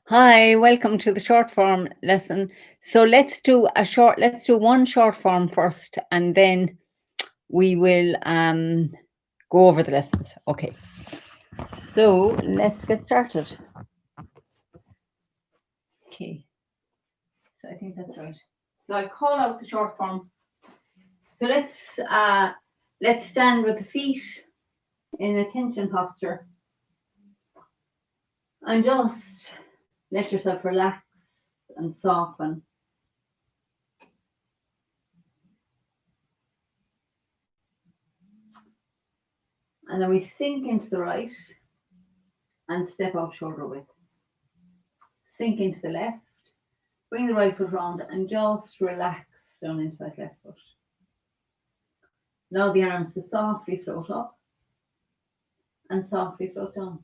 Hi, welcome to the short form lesson. So let's do one short form first and then we will go over the lessons. Okay. So let's get started. Okay. So I think that's right. So I call out the short form. So let's stand with the feet in attention posture and just let yourself relax and soften. And then we sink into the right and step out shoulder width. Sink into the left, bring the right foot round and just relax down into that left foot. Allow the arms to softly float up and softly float down.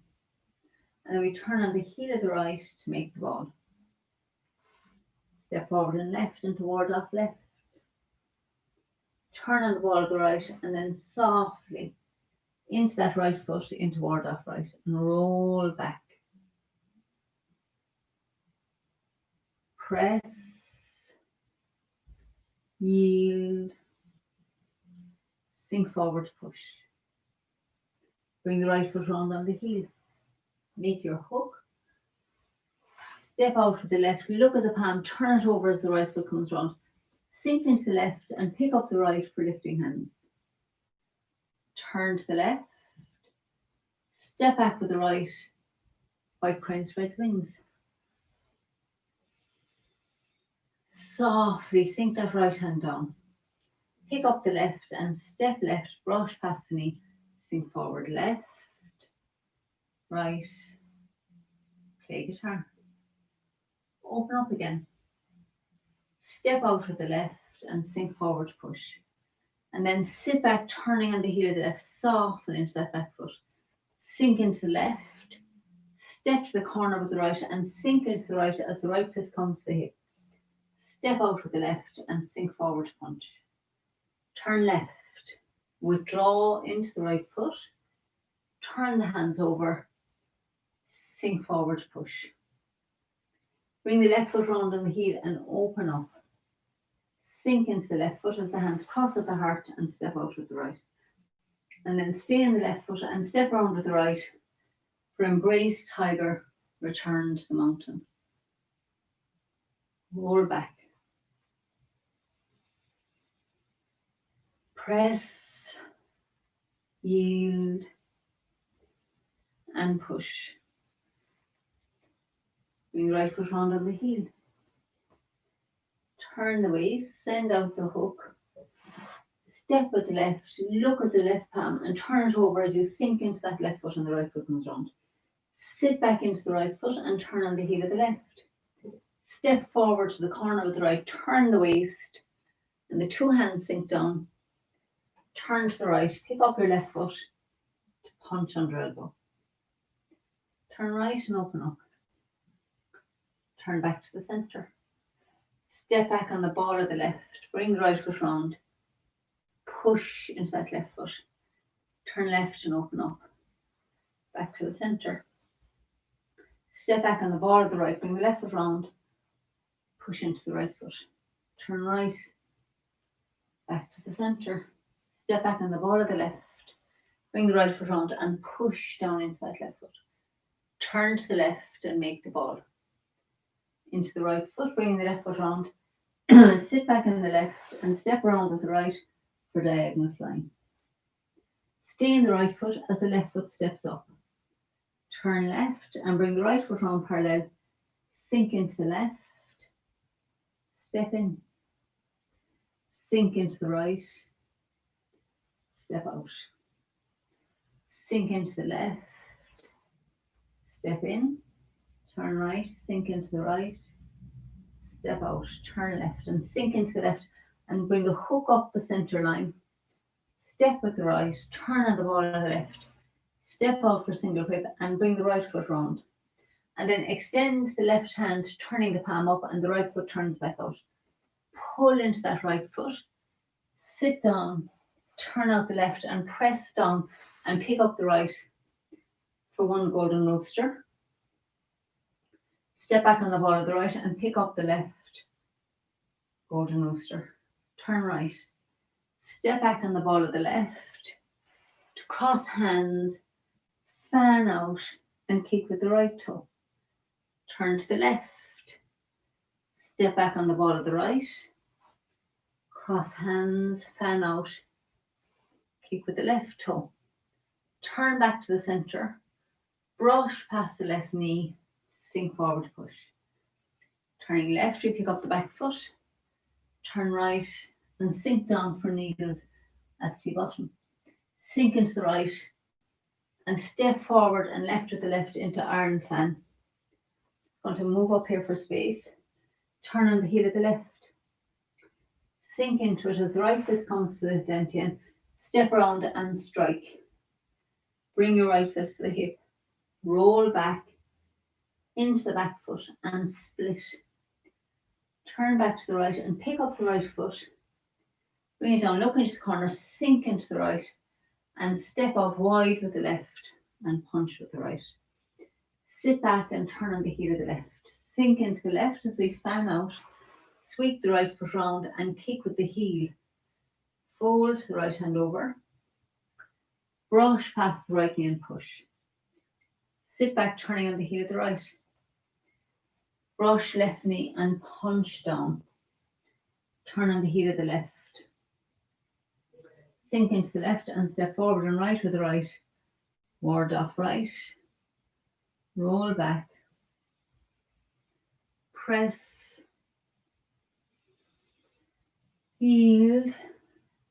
And then we turn on the heel of the right to make the ball. Step forward and left and toward off left. Turn on the ball of the right and then softly into that right foot in toward off right and roll back. Press, yield, sink forward, push. Bring the right foot round on the heel. Make your hook. Step out with the left, look at the palm, turn it over as the right foot comes round. Sink into the left and pick up the right for lifting hands. Turn to the left. Step back with the right. White crane spreads wings. Softly sink that right hand down. Pick up the left and step left, brush past the knee. Sink forward, left, right, play guitar. Open up again. Step out with the left and sink forward, push. And then sit back, turning on the heel of the left, soften into that back foot. Sink into the left, step to the corner with the right and sink into the right as the right fist comes to the hip. Step out with the left and sink forward, punch. Turn left, withdraw into the right foot, turn the hands over, sink forward, push. Bring the left foot round on the heel and open up. Sink into the left foot as the hands cross at the heart and step out with the right. And then stay in the left foot and step around with the right for embrace tiger, return to the mountain. Roll back. Press, yield, and push. Bring the right foot round on the heel. Turn the waist, send out the hook. Step with the left, look at the left palm and turn it over as you sink into that left foot and the right foot comes round. Sit back into the right foot and turn on the heel of the left. Step forward to the corner with the right, turn the waist and the two hands sink down. Turn to the right, pick up your left foot, punch under elbow. Turn right and open up. Turn back to the centre. Step back on the ball of the left, bring the right foot round. Push into that left foot. Turn left and open up. Back to the centre. Step back on the ball of the right, bring the left foot round. Push into the right foot. Turn right. Back to the centre. Step back on the ball of the left. Bring the right foot round and push down into that left foot. Turn to the left and make the ball. Into the right foot, bring the left foot round. Sit back in the left and step around with the right for diagonal flying. Stay in the right foot as the left foot steps up. Turn left and bring the right foot round parallel. Sink into the left. Step in. Sink into the right. Step out. Sink into the left. Step in. Turn right. Sink into the right. Step out. Turn left and sink into the left and bring the hook up the centre line. Step with the right. Turn on the ball on the left. Step out for single whip and bring the right foot round. And then extend the left hand, turning the palm up and the right foot turns back out. Pull into that right foot. Sit down. Turn out the left and press down and pick up the right for one golden rooster. Step back on the ball of the right and pick up the left golden rooster. Turn right. Step back on the ball of the left. To cross hands, fan out and kick with the right toe. Turn to the left. Step back on the ball of the right. Cross hands, fan out, kick with the left toe. Turn back to the centre. Brush past the left knee. Sink forward, push. Turning left, we pick up the back foot. Turn right and sink down for needles at sea bottom. Sink into the right and step forward and left with the left into iron fan. It's going to move up here for space. Turn on the heel of the left. Sink into it as the right fist comes to the dantian. Step around and strike. Bring your right fist to the hip. Roll back into the back foot and split. Turn back to the right and pick up the right foot. Bring it down, look into the corner, sink into the right and step out wide with the left and punch with the right. Sit back and turn on the heel of the left. Sink into the left as we fan out. Sweep the right foot round and kick with the heel. Fold the right hand over. Brush past the right knee and push. Sit back, turning on the heel of the right. Brush left knee and punch down. Turn on the heel of the left. Sink into the left and step forward and right with the right. Ward off right. Roll back. Press. Yield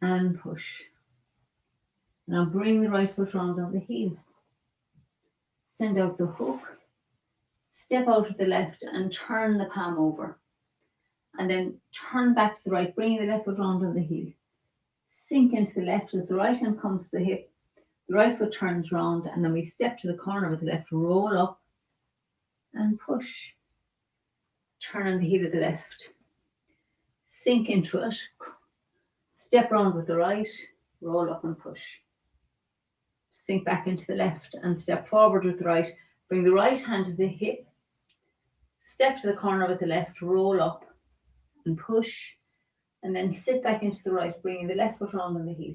and push. Now bring the right foot round on the heel. Send out the hook. Step out with the left and turn the palm over. And then turn back to the right, bringing the left foot round on the heel. Sink into the left as the right hand comes to the hip. The right foot turns round and then we step to the corner with the left, roll up and push. Turn on the heel of the left. Sink into it. Step round with the right, roll up and push. Sink back into the left and step forward with the right. Bring the right hand to the hip. Step to the corner with the left, roll up and push. And then sit back into the right, bringing the left foot round on the heel.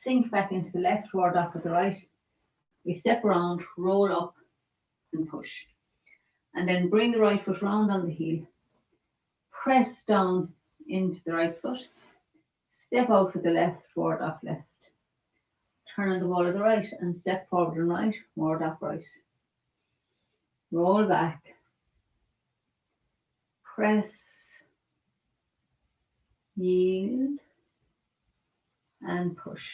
Sink back into the left, ward off with the right. We step around, roll up and push. And then bring the right foot round on the heel. Press down into the right foot. Step out with the left, ward off left. Turn on the ball of the right and step forward and right, ward off right. Roll back. Press. Yield and push.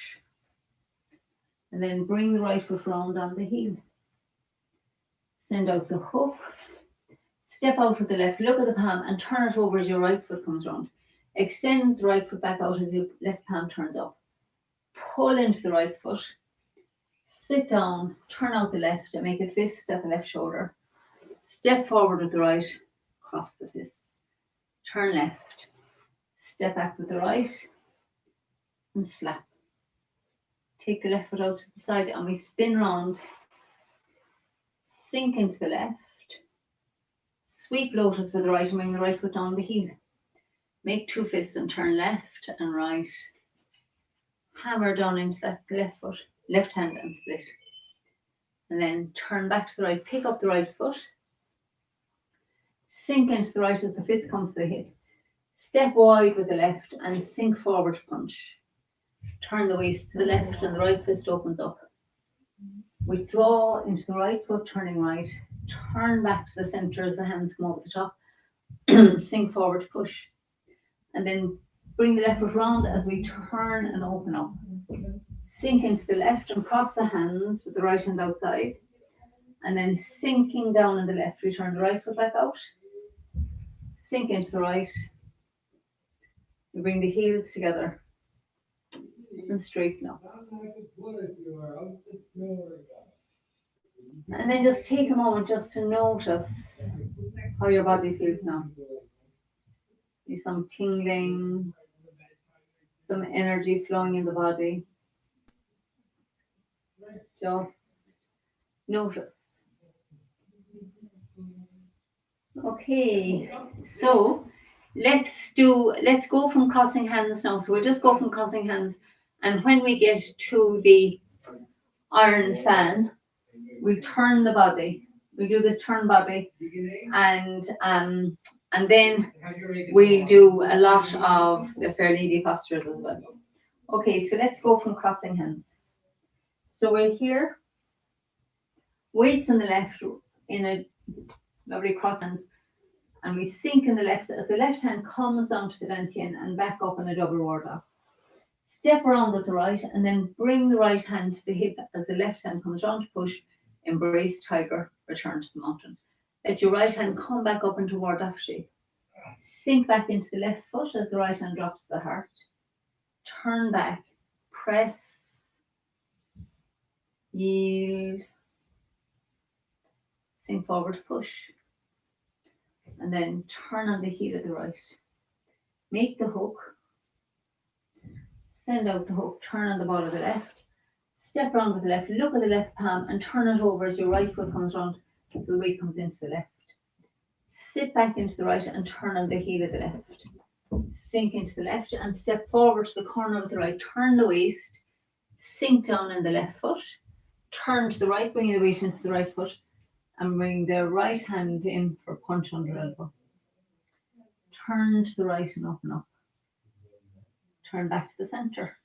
And then bring the right foot round on the heel. Send out the hook. Step out with the left, look at the palm and turn it over as your right foot comes round. Extend the right foot back out as your left palm turns up. Pull into the right foot. Sit down, turn out the left and make a fist at the left shoulder. Step forward with the right, cross the fist. Turn left. Step back with the right and slap. Take the left foot out to the side and we spin round. Sink into the left. Sweep lotus with the right and bring the right foot down the heel. Make two fists and turn left and right. Hammer down into that left foot, left hand and split. And then turn back to the right, pick up the right foot. Sink into the right as the fist comes to the hip. Step wide with the left and sink forward punch. Turn the waist to the left and the right fist opens up. We draw into the right foot, turning right. Turn back to the centre as the hands come over the top. Sink forward, push. And then bring the left foot round as we turn and open up. Sink into the left and cross the hands with the right hand outside. And then sinking down on the left, we turn the right foot back out. Sink into the right. We bring the heels together and straighten up. And then just take a moment just to notice how your body feels now. There's some tingling, some energy flowing in the body. Just notice. Okay, so let's go from crossing hands now. So we'll just go from crossing hands, and when we get to the iron fan, we turn the body. We do this turn body, and then we do a lot of the Fair Lady postures as well. Okay, so let's go from crossing hands. So we're here, weights on the left in a lovely cross hands, and we sink in the left as the left hand comes down to the dantian and back up in a double ward off. Step around with the right and then bring the right hand to the hip as the left hand comes round to push, embrace tiger, return to the mountain. Let your right hand come back up into ward off shape. Sink back into the left foot as the right hand drops the heart. Turn back, press, yield, sink forward, push, and then turn on the heel of the right. Make the hook, send out the hook, turn on the ball of the left, step around with the left, look at the left palm and turn it over as your right foot comes round so the weight comes into the left. Sit back into the right and turn on the heel of the left. Sink into the left and step forward to the corner of the right. Turn the waist, sink down in the left foot, turn to the right, bring the weight into the right foot and bring the right hand in for punch under elbow. Turn to the right and up and up. Turn back to the centre.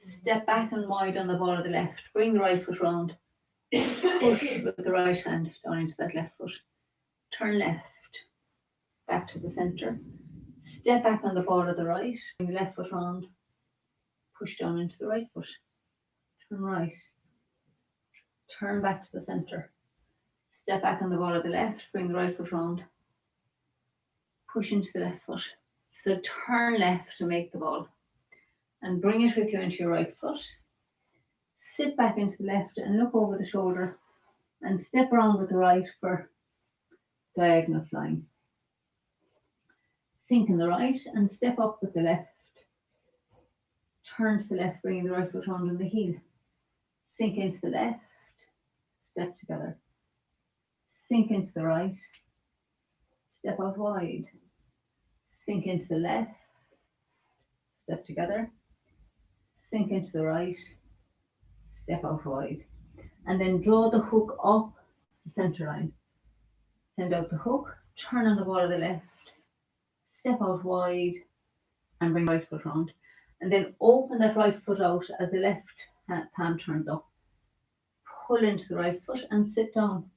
Step back and wide on the ball of the left. Bring the right foot round. Push with the right hand down into that left foot. Turn left. Back to the centre. Step back on the ball of the right. Bring the left foot round. Push down into the right foot. Turn right. Turn back to the centre. Step back on the ball of the left. Bring the right foot round. Push into the left foot. So turn left to make the ball. And bring it with you into your right foot. Sit back into the left and look over the shoulder and step around with the right for diagonal flying. Sink in the right and step up with the left. Turn to the left, bringing the right foot round on the heel. Sink into the left, step together. Sink into the right, step out wide. Sink into the left, step together. Sink into the right, step out wide. And then draw the hook up the centre line. Send out the hook, turn on the ball of the left, step out wide and bring right foot round. And then open that right foot out as the left palm turns up. Pull into the right foot and sit down.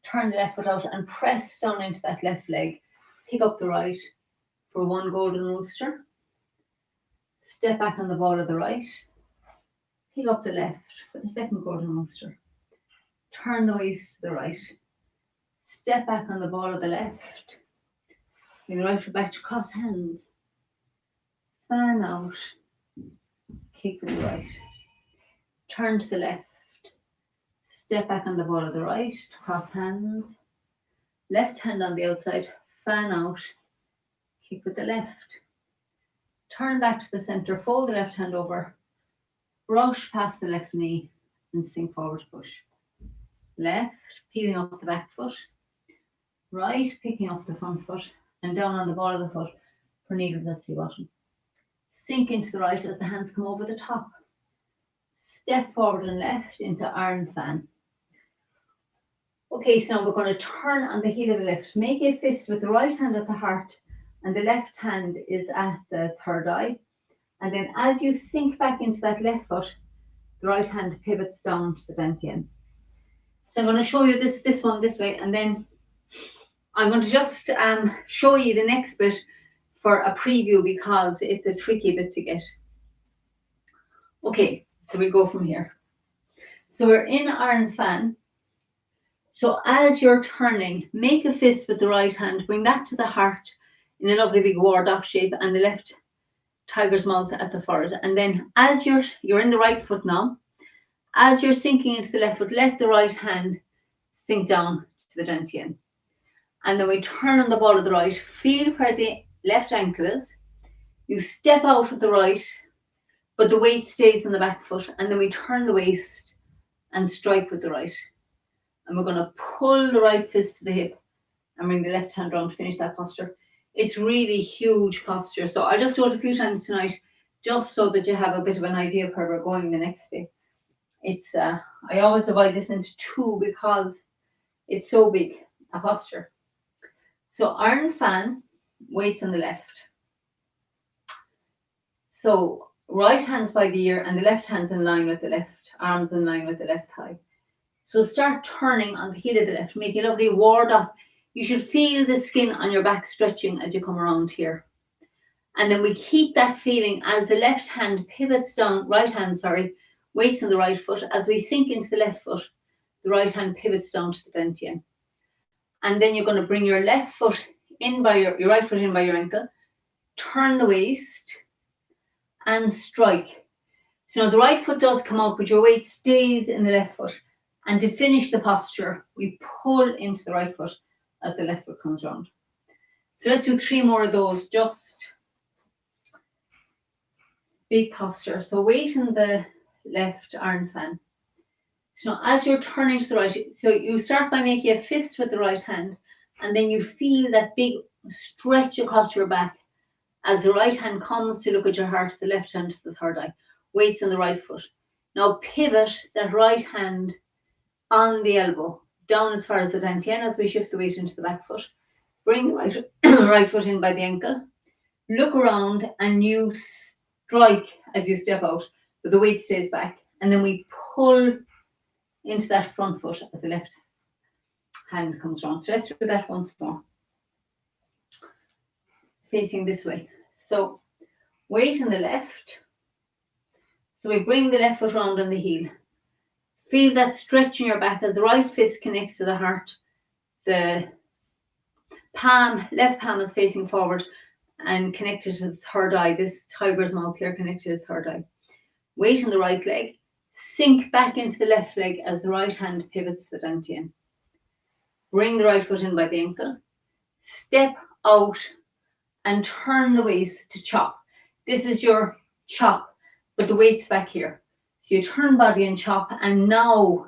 Turn the left foot out and press down into that left leg. Pick up the right for one golden rooster. Step back on the ball of the right. Pick up the left for the second golden rooster. Turn the waist to the right. Step back on the ball of the left. Bring the right foot back to cross hands. Fan out. Kick with the right. Turn to the left. Step back on the ball of the right. Cross hands. Left hand on the outside. Fan out. Kick with the left. Turn back to the centre. Fold the left hand over. Brush past the left knee and sink forward push. Left, peeling up the back foot. Right, picking up the front foot and down on the ball of the foot for needles at sea bottom. Sink into the right as the hands come over the top. Step forward and left into iron fan. Okay, so now we're going to turn on the heel of the left. Make a fist with the right hand at the heart and the left hand is at the third eye. And then as you sink back into that left foot, the right hand pivots down to the dantian. So I'm going to show you this one this way, and then I'm going to just show you the next bit for a preview because it's a tricky bit to get. Okay, so we go from here. So we're in iron fan. So as you're turning, make a fist with the right hand, bring that to the heart in a lovely big ward off shape and the left tiger's mouth at the forehead. And then as you're in the right foot now, as you're sinking into the left foot, let the right hand sink down to the dantian. And then we turn on the ball of the right, feel where the left ankle is. You step out with the right, but the weight stays in the back foot. And then we turn the waist and strike with the right. And we're going to pull the right fist to the hip and bring the left hand round to finish that posture. It's really huge posture. So I'll just do it a few times tonight, just so that you have a bit of an idea of where we're going the next day. It's I always divide this into two because it's so big a posture. So iron fan, weights on the left. So right hand's by the ear and the left hand's in line with the left, arms in line with the left thigh. So start turning on the heel of the left, make a lovely ward up. You should feel the skin on your back stretching as you come around here. And then we keep that feeling as the left hand pivots down, weights on the right foot. As we sink into the left foot, the right hand pivots down to the dantian. And then you're going to bring your left foot in by your right foot in by your ankle, turn the waist and strike. So now the right foot does come out, but your weight stays in the left foot. And to finish the posture, we pull into the right foot as the left foot comes round. So let's do 3 more of those, just big posture. So weight in the left iron fan. So now as you're turning to the right, so you start by making a fist with the right hand, and then you feel that big stretch across your back as the right hand comes to look at your heart, the left hand to the third eye. Weights on the right foot. Now pivot that right hand on the elbow, down as far as the dantian as we shift the weight into the back foot. Bring the right foot in by the ankle. Look around and you strike as you step out, but the weight stays back. And then we pull into that front foot as the left hand comes round. So let's do that once more. Facing this way. So weight on the left. So we bring the left foot round on the heel. Feel that stretch in your back as the right fist connects to the heart. The left palm is facing forward and connected to the third eye. This tiger's mouth here connected to the third eye. Weight on the right leg. Sink back into the left leg as the right hand pivots the dantian. Bring the right foot in by the ankle. Step out and turn the waist to chop. This is your chop, but the weight's back here. So you turn body and chop, and now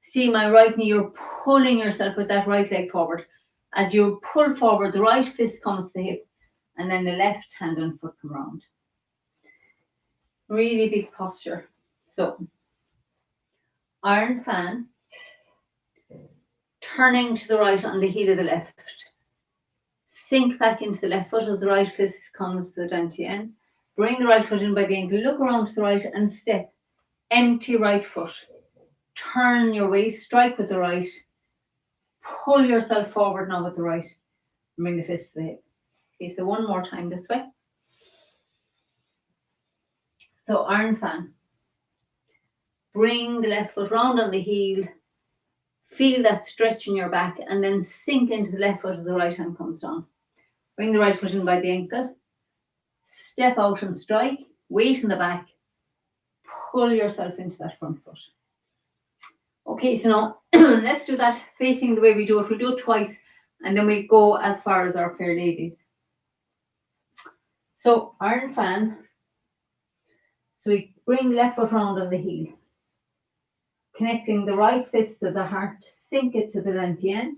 see my right knee, you're pulling yourself with that right leg forward. As you pull forward, the right fist comes to the hip, and then the left hand and foot come round. Really big posture. So, iron fan, turning to the right on the heel of the left. Sink back into the left foot as the right fist comes to the dantian. Bring the right foot in by the ankle, look around to the right and step. Empty right foot. Turn your waist, strike with the right. Pull yourself forward now with the right. Bring the fist to the hip. Okay, so one more time this way. So iron fan. Bring the left foot round on the heel. Feel that stretch in your back and then sink into the left foot as the right hand comes down. Bring the right foot in by the ankle. Step out and strike. Weight in the back. Pull yourself into that front foot. Okay, so now let's do that facing the way we do it. We'll do it twice and then we'll go as far as our fair ladies. So iron fan. So we bring the left foot round on the heel. Connecting the right fist to the heart, sink it to the dantian.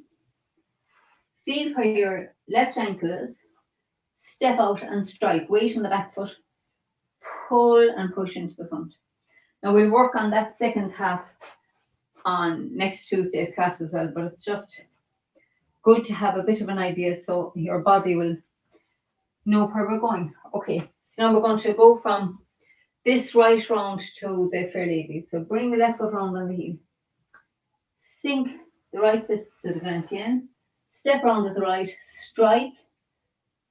Feel where your left ankle is. Step out and strike. Weight in the back foot. Pull and push into the front. Now we'll work on that second half on next Tuesday's class as well, but it's just good to have a bit of an idea so your body will know where we're going. Okay, so now we're going to go from this right round to the fair lady. So bring the left foot round on the heel. Sink the right fist to the dantian. Step round with the right. Strike.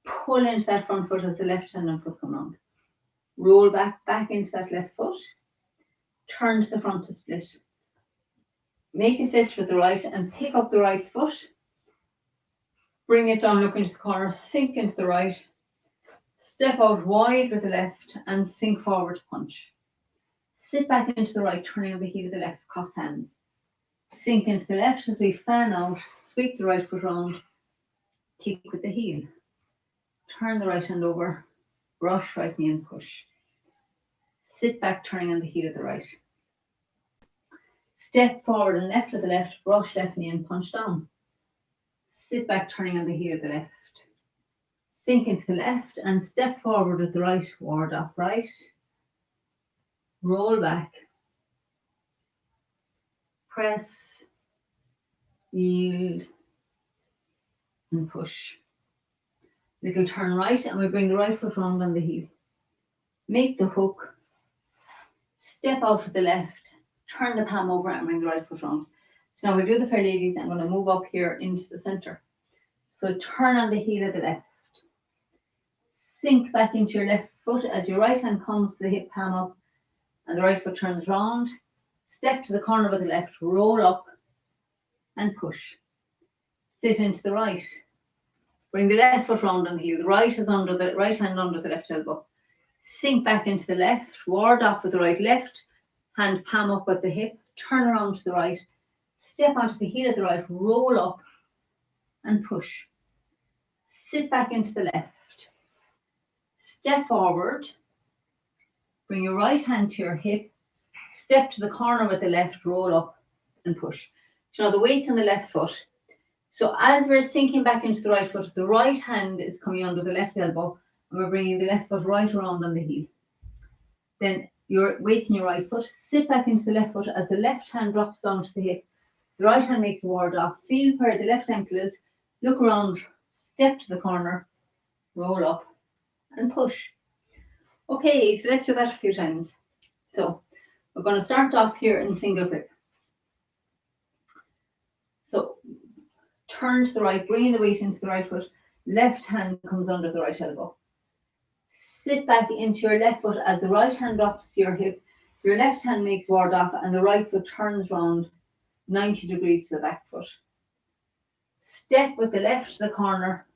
Pull into that front foot as the left hand and foot come round. Roll back into that left foot. Turn to the front to split. Make a fist with the right and pick up the right foot. Bring it down, look into the corner, sink into the right. Step out wide with the left and sink forward to punch. Sit back into the right, turning on the heel of the left, cross hands. Sink into the left as we fan out, sweep the right foot round, kick with the heel. Turn the right hand over, brush right knee and push. Sit back, turning on the heel of the right. Step forward and left with the left, brush left knee and punch down. Sit back, turning on the heel of the left. Sink into the left and step forward with the right, ward off right. Roll back. Press, yield, and push. Little turn right, and we bring the right foot round on the heel. Make the hook. Step out to the left. Turn the palm over and bring the right foot round. So now we do the fair ladies. I'm going to move up here into the center. So turn on the heel of the left. Sink back into your left foot as your right hand comes to the hip, palm up, and the right foot turns round. Step to the corner with the left, roll up and push. Sit into the right. Bring the left foot round on the heel. The right is under the right hand under the left elbow. Sink back into the left, ward off with the right, left hand palm up with the hip, turn around to the right, step onto the heel of the right, roll up and push. Sit back into the left. Step forward. Bring your right hand to your hip. Step to the corner with the left, roll up and push. So now the weight's on the left foot. So as we're sinking back into the right foot, the right hand is coming under the left elbow and we're bringing the left foot right around on the heel. Then your weight's in your right foot. Sit back into the left foot as the left hand drops onto the hip. The right hand makes a ward off. Feel where the left ankle is. Look around. Step to the corner. Roll up and push. Okay, so let's do that a few times. So we're going to start off here in single grip. So turn to the right, bring the weight into the right foot. Left hand comes under the right elbow. Sit back into your left foot as the right hand drops to your hip. Your left hand makes ward off and the right foot turns round 90 degrees to the back foot. Step with the left to the corner.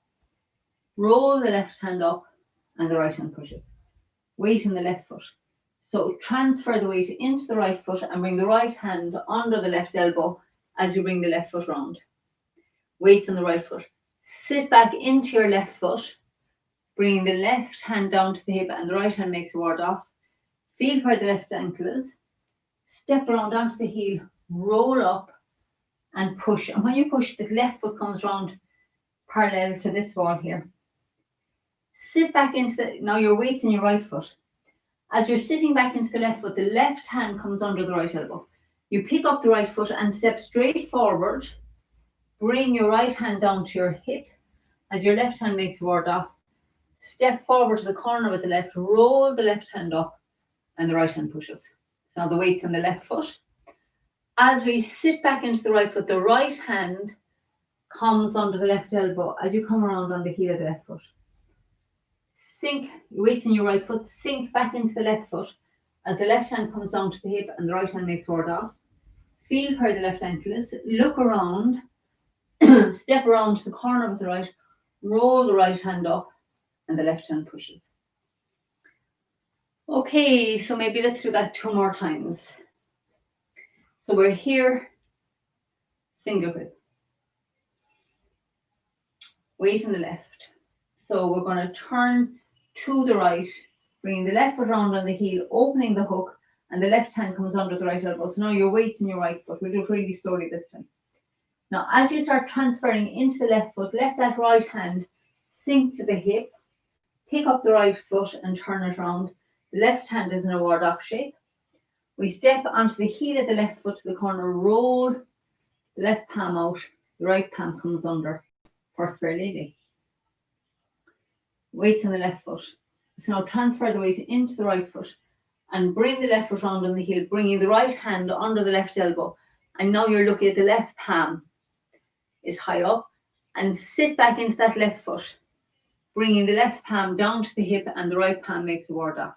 Roll the left hand up and the right hand pushes. Weight in the left foot. So transfer the weight into the right foot and bring the right hand under the left elbow as you bring the left foot round. Weights on the right foot. Sit back into your left foot, bringing the left hand down to the hip and the right hand makes a ward off. Feel where the left ankle is. Step around onto the heel, roll up and push. And when you push, the left foot comes round parallel to this wall here. Sit back into now your weight's in your right foot. As you're sitting back into the left foot, the left hand comes under the right elbow. You pick up the right foot and step straight forward. Bring your right hand down to your hip as your left hand makes a ward off. Step forward to the corner with the left, roll the left hand up and the right hand pushes. Now the weight's on the left foot. As we sit back into the right foot, the right hand comes under the left elbow as you come around on the heel of the left foot. Sink, your weight's in your right foot, sink back into the left foot as the left hand comes down to the hip and the right hand makes ward off. Feel where the left ankle is, look around, step around to the corner with the right, roll the right hand up and the left hand pushes. Okay, so maybe let's do that 2 more times. So we're here, single grip. Weight on the left. So we're going to turn to the right, bringing the left foot round on the heel, opening the hook, and the left hand comes under the right elbow. So now your weight's in your right foot. We'll do it really slowly this time. Now, as you start transferring into the left foot, let that right hand sink to the hip, pick up the right foot and turn it around. The left hand is in a ward off shape. We step onto the heel of the left foot to the corner, roll the left palm out, the right palm comes under. First fair lady. Weights on the left foot. So now transfer the weight into the right foot and bring the left foot round on the heel, bringing the right hand under the left elbow. And now you're looking at the left palm is high up and sit back into that left foot, bringing the left palm down to the hip and the right palm makes a ward off.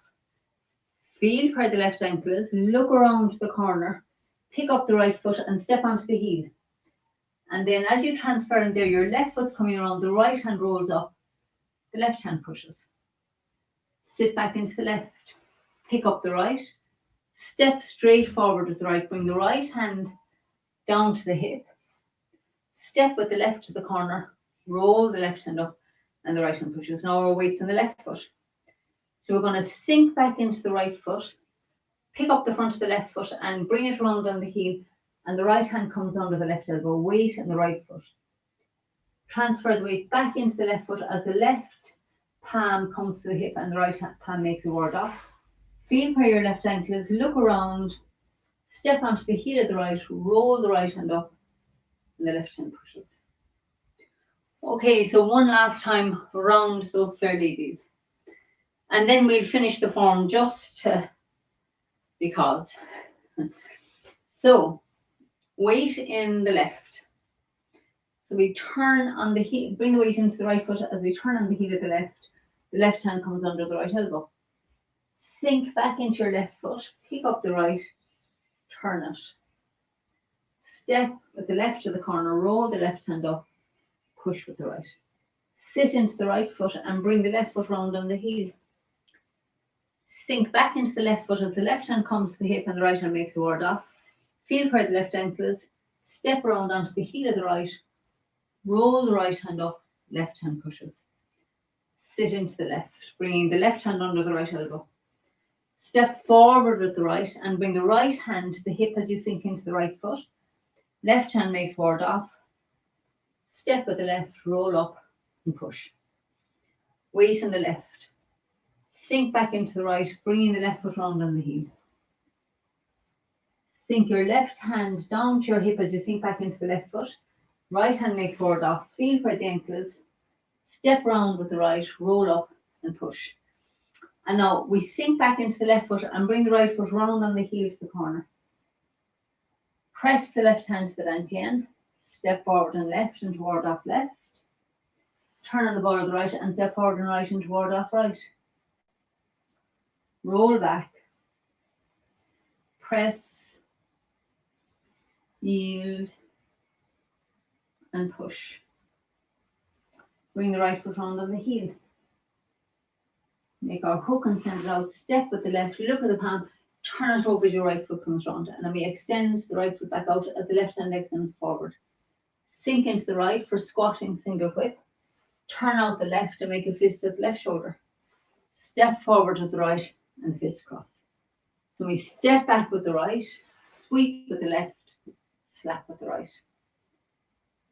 Feel where the left ankle is, look around the corner, pick up the right foot and step onto the heel. And then as you transfer in there, your left foot's coming around, the right hand rolls up, the left hand pushes. Sit back into the left, pick up the right, step straight forward with the right, bring the right hand down to the hip, step with the left to the corner, roll the left hand up and the right hand pushes. Now our weight's on the left foot. So we're going to sink back into the right foot, pick up the front of the left foot and bring it around on the heel and the right hand comes under the left elbow, weight on the right foot. Transfer the weight back into the left foot as the left palm comes to the hip and the right palm makes the word off. Feel where your left ankle is, look around, step onto the heel of the right, roll the right hand up, and the left hand pushes. Okay, so one last time around those fair ladies. And then we'll finish the form just because. So, weight in the left. So we turn on the heel, bring the weight into the right foot as we turn on the heel of the left hand comes under the right elbow. Sink back into your left foot, pick up the right, turn it. Step with the left to the corner, roll the left hand up, push with the right. Sit into the right foot and bring the left foot round on the heel. Sink back into the left foot as the left hand comes to the hip and the right hand makes the word off. Feel where the left ankle is, step around onto the heel of the right, roll the right hand up, left hand pushes. Sit into the left, bringing the left hand under the right elbow. Step forward with the right and bring the right hand to the hip as you sink into the right foot. Left hand makes word off. Step with the left, roll up and push. Weight on the left. Sink back into the right, bringing the left foot round on the heel. Sink your left hand down to your hip as you sink back into the left foot. Right hand makes word off. Feel where the ankle is. Step round with the right, roll up and push. And now we sink back into the left foot and bring the right foot round on the heel to the corner. Press the left hand to the dantian. Step forward and left and toward off left. Turn on the bar of the right and step forward and right and toward off right. Roll back. Press. Yield. And push. Bring the right foot round on the heel. Make our hook and send it out. Step with the left, look at the palm, turn it over as your right foot comes round. And then we extend the right foot back out as the left hand extends forward. Sink into the right for squatting single whip. Turn out the left and make a fist at the left shoulder. Step forward with the right and fist cross. So we step back with the right, sweep with the left, slap with the right.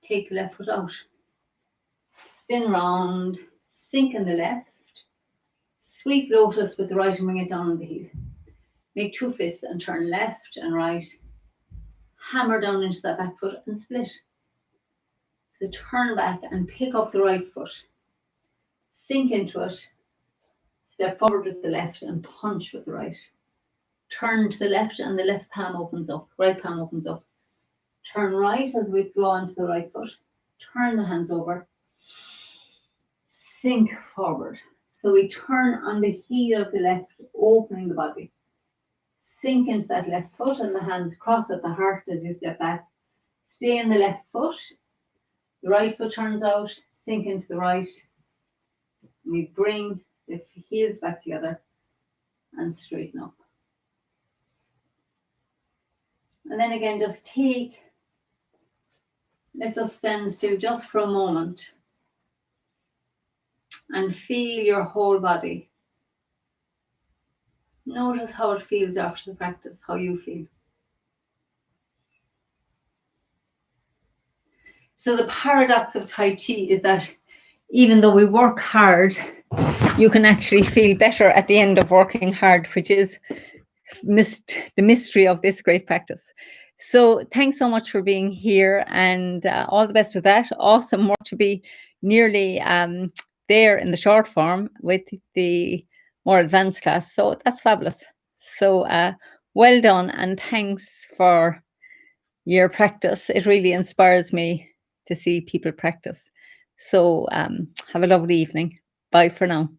Take the left foot out. Spin round, sink in the left. Sweep lotus with the right and bring it down on the heel. Make two fists and turn left and right. Hammer down into that back foot and split. So turn back and pick up the right foot. Sink into it. Step forward with the left and punch with the right. Turn to the left and the left palm opens up. Right palm opens up. Turn right as we draw into the right foot. Turn the hands over. Sink forward. So we turn on the heel of the left, opening the body. Sink into that left foot and the hands cross at the heart as you step back. Stay in the left foot. The right foot turns out, sink into the right. We bring the heels back together and straighten up. And then again, just take, let's just stand still just for a moment. And feel your whole body. Notice how it feels after the practice, how you feel. So the paradox of Tai Chi is that even though we work hard, you can actually feel better at the end of working hard, which is the mystery of this great practice. So thanks so much for being here, and all the best with that. Awesome work to be nearly there in the short form with the more advanced class. So that's fabulous. So well done, and thanks for your practice. It really inspires me to see people practice. So have a lovely evening. Bye for now.